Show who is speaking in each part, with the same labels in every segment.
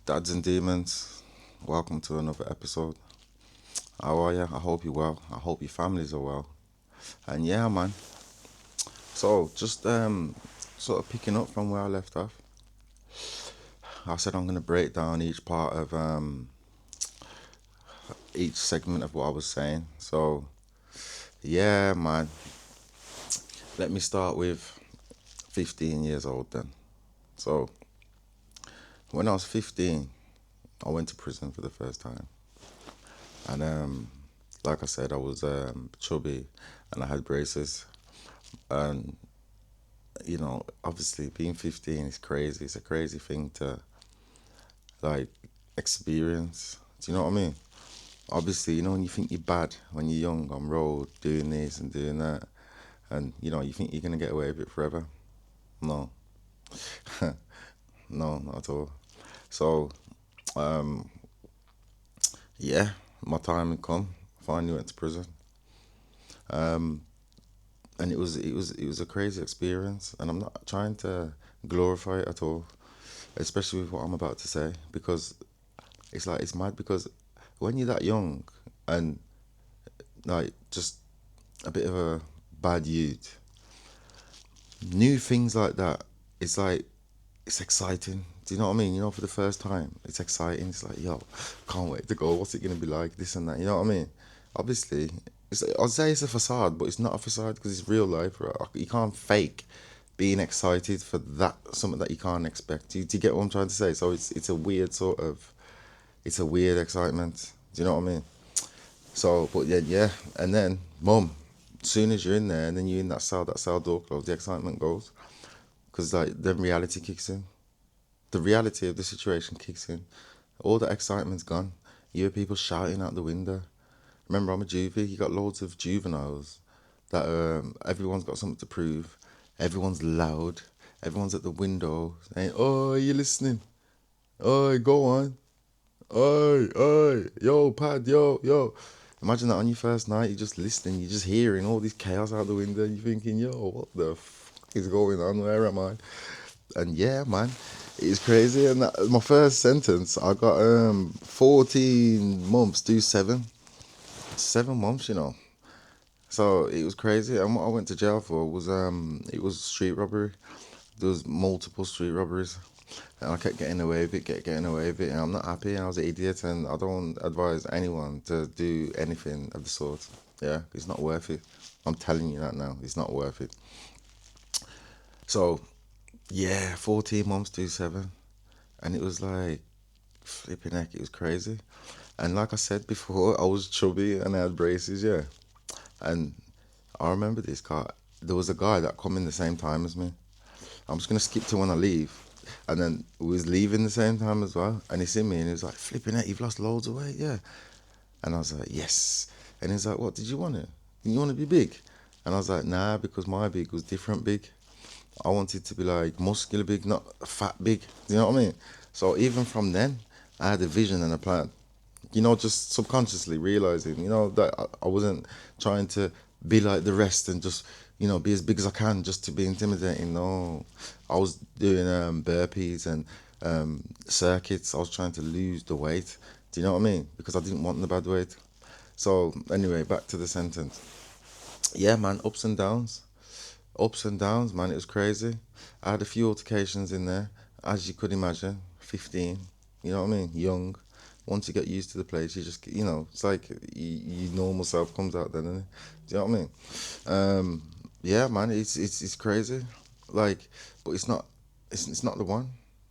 Speaker 1: Dads and Demons, welcome to another episode. How are you? I hope you're well. I hope your families are well. And yeah, man. So just sort of picking up from where I left off. I said I'm gonna break down each part of each segment of what I was saying. So yeah, man. Let me start with 15 years old then. So when I was 15, I went to prison for the first time. And like I said, I was chubby and I had braces. And obviously being 15 is crazy. It's a crazy thing to like experience. Do you know what I mean? Obviously, when you think you're bad when you're young on road doing this and doing that, and you think you're gonna get away with it forever. No, no, not at all. So, yeah, my time had come. Finally went to prison, and it was a crazy experience. And I'm not trying to glorify it at all, especially with what I'm about to say, because it's mad because when you're that young and like just a bit of a bad youth, new things like that, it's like it's exciting. Do you know what I mean? For the first time, it's exciting. It's like, yo, can't wait to go. What's it gonna be like? This and that. You know what I mean? Obviously, I'd say it's a facade, but it's not a facade because it's real life. Right? You can't fake being excited for that something that you can't expect. Do you get what I'm trying to say? So it's a weird sort of it's a weird excitement. Do you know what I mean? So, but yeah, and then, mum, as soon as you're in there and then you're in that cell door closed, the excitement goes. Because, like, then reality kicks in. The reality of the situation kicks in. All the excitement's gone. You hear people shouting out the window. Remember, I'm a juvie. You got loads of juveniles that everyone's got something to prove. Everyone's loud. Everyone's at the window saying, "Oh, are you listening? Oh, go on. Oi, oi, yo, pad, yo, yo." Imagine that on your first night, you're just listening, you're just hearing all this chaos out the window, you're thinking, yo, what the fuck is going on? Where am I? And yeah, man, it's crazy. And my first sentence, I got 14 months, do 7 months. So it was crazy. And what I went to jail for was it was street robbery. There was multiple street robberies. And I kept getting away with it, getting away with it, and I'm not happy. And I was an idiot, and I don't advise anyone to do anything of the sort. Yeah, it's not worth it. I'm telling you that now. It's not worth it. So, yeah, 14 months do 7. And it was like, flipping heck, it was crazy. And like I said before, I was chubby and I had braces, yeah. And I remember this car. There was a guy that come in the same time as me. I'm just gonna skip to when I leave. And then we was leaving the same time as well. And he seen me and he was like, flipping it, you've lost loads of weight, yeah. And I was like, yes. And he's like, what, did you want it? Did you want to be big? And I was like, nah, because my big was different big. I wanted to be like muscular big, not fat big. Do you know what I mean? So even from then, I had a vision and a plan. Just subconsciously realizing, that I wasn't trying to be like the rest and just, be as big as I can just to be intimidating. No, I was doing burpees and circuits. I was trying to lose the weight. Do you know what I mean? Because I didn't want the bad weight. So anyway, back to the sentence. Yeah, man, ups and downs, man. It was crazy. I had a few altercations in there, as you could imagine. 15, you know what I mean? Young. Once you get used to the place, you just, it's like your normal self comes out then, innit? Do you know what I mean? Yeah, man, it's crazy. Like, but it's not the one.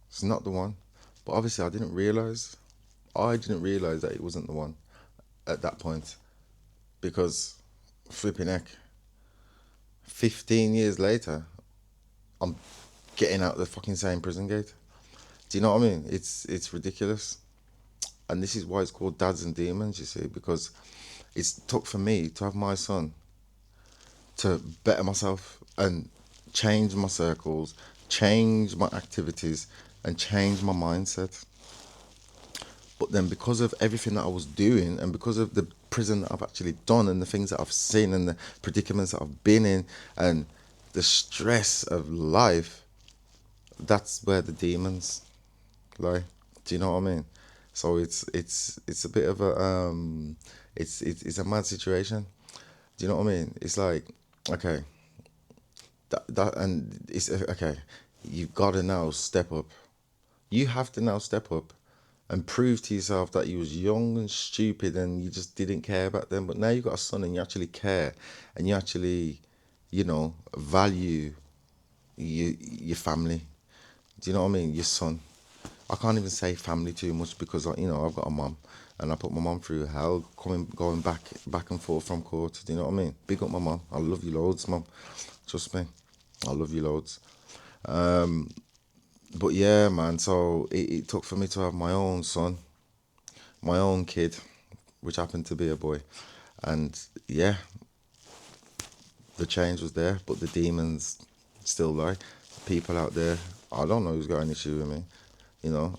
Speaker 1: It's not the one. But obviously, I didn't realize that it wasn't the one at that point because flipping heck, 15 years later, I'm getting out the fucking same prison gate. Do you know what I mean? It's ridiculous. And this is why it's called Dads and Demons, you see, because it's took for me to have my son to better myself and change my circles, change my activities, and change my mindset. But then because of everything that I was doing and because of the prison that I've actually done and the things that I've seen and the predicaments that I've been in and the stress of life, that's where the demons lie. Do you know what I mean? So it's a bit of a it's a mad situation. Do you know what I mean? It's like, okay, that and it's okay. You've got to now step up. You have to now step up and prove to yourself that you was young and stupid and you just didn't care about them. But now you got a son and you actually care, and you actually, value your family. Do you know what I mean? Your son. I can't even say family too much because I've got a mum, and I put my mum through hell going back and forth from court. Do you know what I mean? Big up my mum. I love you loads, mum. Trust me, I love you loads. But yeah, man. So it took for me to have my own son, my own kid, which happened to be a boy, and yeah, the change was there, but the demons still lie. People out there, I don't know who's got an issue with me.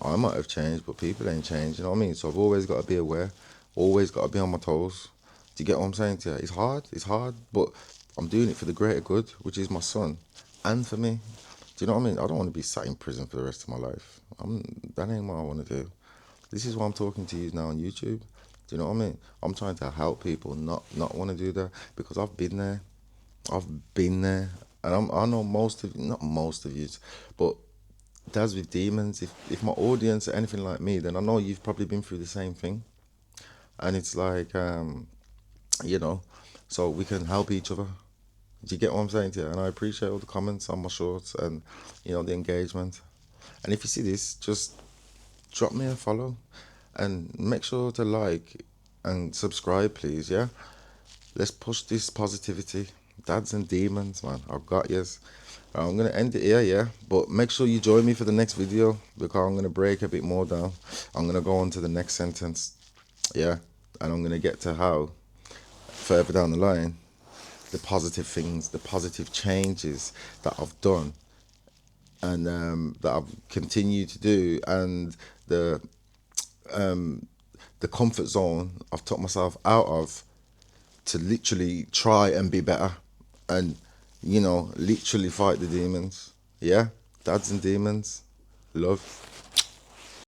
Speaker 1: I might have changed, but people ain't changed. You know what I mean? So I've always got to be aware, always got to be on my toes. Do you get what I'm saying to you? It's hard, but I'm doing it for the greater good, which is my son, and for me. Do you know what I mean? I don't want to be sat in prison for the rest of my life. That ain't what I want to do. This is why I'm talking to you now on YouTube. Do you know what I mean? I'm trying to help people not want to do that because I've been there. I've been there, and I know most of, not most of you, but that's with demons. If my audience are anything like me, then I know you've probably been through the same thing, and it's like, you know, so we can help each other. Do you get what I'm saying to you? And I appreciate all the comments on my shorts and the engagement. And if you see this, just drop me a follow, and make sure to like and subscribe, please. Yeah, let's push this positivity. Dads and demons, man. I've got yes. I'm gonna end it here, yeah. But make sure you join me for the next video because I'm gonna break a bit more down. I'm gonna go on to the next sentence, yeah, and I'm gonna get to how further down the line the positive things, the positive changes that I've done and that I've continued to do, and the the comfort zone I've took myself out of to literally try and be better and literally fight the demons. Yeah, dads and demons, love.